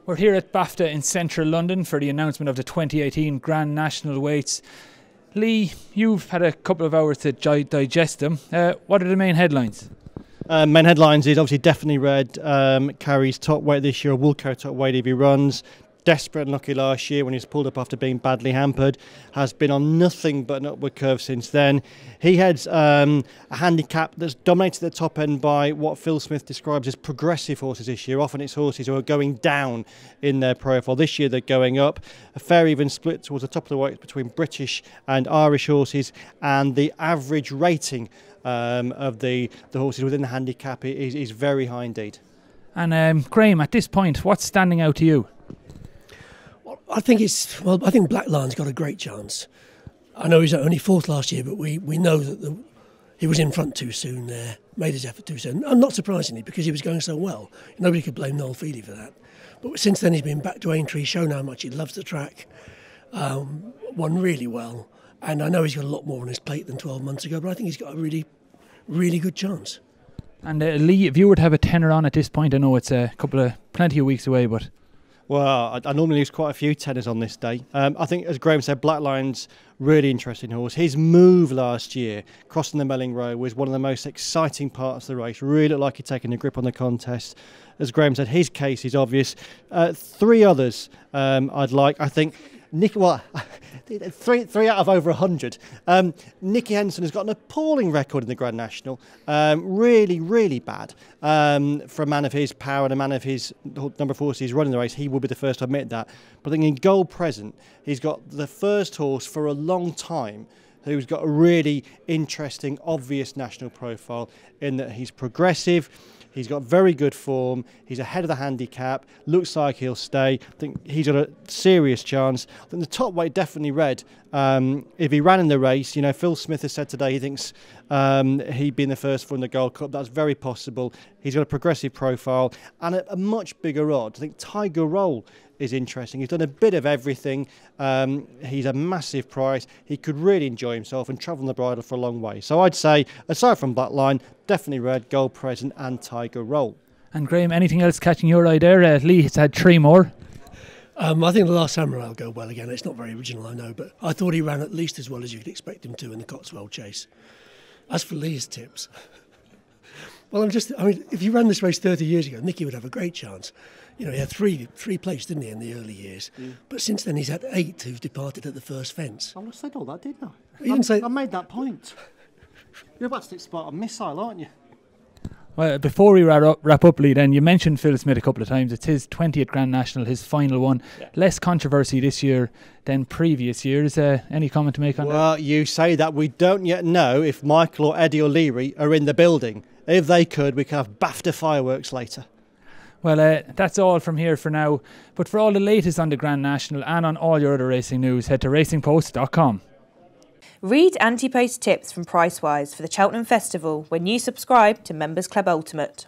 We're here at BAFTA in central London for the announcement of the 2018 Grand National Weights. Lee, you've had a couple of hours to digest them. What are the main headlines? Main headlines is obviously Definitely Red carries top weight this year, will carry top weight if he runs. Desperate and lucky last year when he was pulled up after being badly hampered, has been on nothing but an upward curve since then. He heads a handicap that's dominated the top end by what Phil Smith describes as progressive horses this year. Often it's horses who are going down in their profile. This year they're going up. A fair even split towards the top of the weight between British and Irish horses, and the average rating of the horses within the handicap is very high indeed. And Graham, at this point, what's standing out to you? I think Black Lion's got a great chance. I know he's only fourth last year, but we know that he was in front too soon there, made his effort too soon, and not surprisingly because he was going so well. Nobody could blame Noel Feely for that. But since then he's been back to Aintree, shown how much he loves the track, won really well, and I know he's got a lot more on his plate than 12 months ago, but I think he's got a really, really good chance. And Lee, if you were to have a tenner on at this point, I know it's plenty of weeks away, but... Well, I normally use quite a few tenors on this day. I think, as Graham said, Black Lion's really interesting horse. His move last year, crossing the Melling Row, was one of the most exciting parts of the race. Really looked like he'd taken a grip on the contest. As Graham said, his case is obvious. Three others I'd like, I think. Three out of over 100. Nicky Henderson has got an appalling record in the Grand National. Really, really bad. For a man of his power and a man of his number of horses running the race, he will be the first to admit that. But I think in Gold Present, he's got the first horse for a long time who's got a really interesting, obvious national profile in that he's progressive. He's got very good form. He's ahead of the handicap. Looks like he'll stay. I think he's got a serious chance. I think the top weight Definitely Red. If he ran in the race, you know, Phil Smith has said today he thinks he'd be in the first four in the Gold Cup. That's very possible. He's got a progressive profile and a much bigger odd. I think Tiger Roll is interesting. He's done a bit of everything. He's a massive price. He could really enjoy himself and travel on the bridle for a long way. So I'd say, aside from Black Lion, Definitely Red, Gold Present and Tiger Roll. And Graham, anything else catching your eye there? Lee has had three more. I think The Last Samurai will go well again. It's not very original, I know, but I thought he ran at least as well as you could expect him to in the Cotswold Chase. As for Lee's tips, well, if you ran this race 30 years ago, Nicky would have a great chance. You know, he had three places, didn't he, in the early years? Mm. But since then, he's had 8 who've departed at the first fence. I said all that, didn't I? I made that point. You're about to stick spot on missile, aren't you? Well, before we wrap up, Lee, then you mentioned Phil Smith a couple of times. It's his 20th Grand National, his final one. Yeah. Less controversy this year than previous years. Any comment to make on that? Well, you say that. We don't yet know if Michael or Eddie O'Leary are in the building. If they could, we could have BAFTA fireworks later. Well, that's all from here for now. But for all the latest on the Grand National and on all your other racing news, head to racingpost.com. Read anti-post tips from Pricewise for the Cheltenham Festival when you subscribe to Members Club Ultimate.